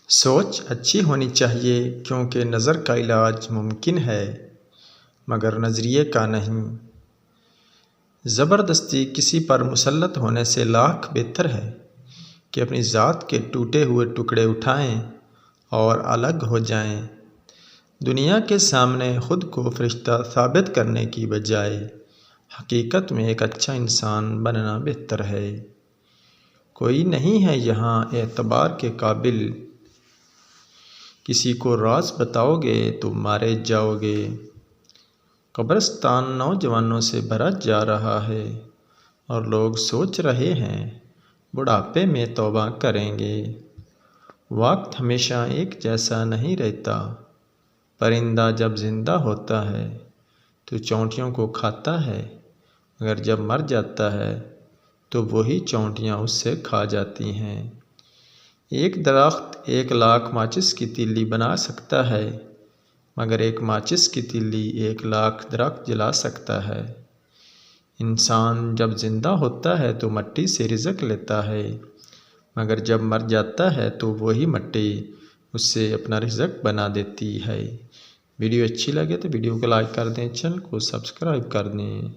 सोच अच्छी होनी चाहिए क्योंकि नज़र का इलाज मुमकिन है मगर नज़रिए का नहीं। ज़बरदस्ती किसी पर मुसल्लत होने से लाख बेहतर है कि अपनी ज़ात के टूटे हुए टुकड़े उठाएं और अलग हो जाएं। दुनिया के सामने ख़ुद को फ़रिश्ता साबित करने की बजाय हकीकत में एक अच्छा इंसान बनना बेहतर है। कोई नहीं है यहाँ एतबार के काबिल, किसी को राज बताओगे तो मारे जाओगे। कब्रिस्तान नौजवानों से भरा जा रहा है और लोग सोच रहे हैं बुढ़ापे में तौबा करेंगे। वक्त हमेशा एक जैसा नहीं रहता। परिंदा जब जिंदा होता है तो चोंटियों को खाता है, मगर जब मर जाता है तो वही चोंटियाँ उससे खा जाती हैं। एक दरख्त 1,00,000 माचिस की तीली बना सकता है, मगर एक माचिस की तीली 1,00,000 दरख्त जला सकता है। इंसान जब जिंदा होता है तो मिट्टी से रिज़्क लेता है, मगर जब मर जाता है तो वही मिट्टी उससे अपना रिज़्क बना देती है। वीडियो अच्छी लगे तो वीडियो को लाइक कर दें, चैनल को सब्सक्राइब कर दें।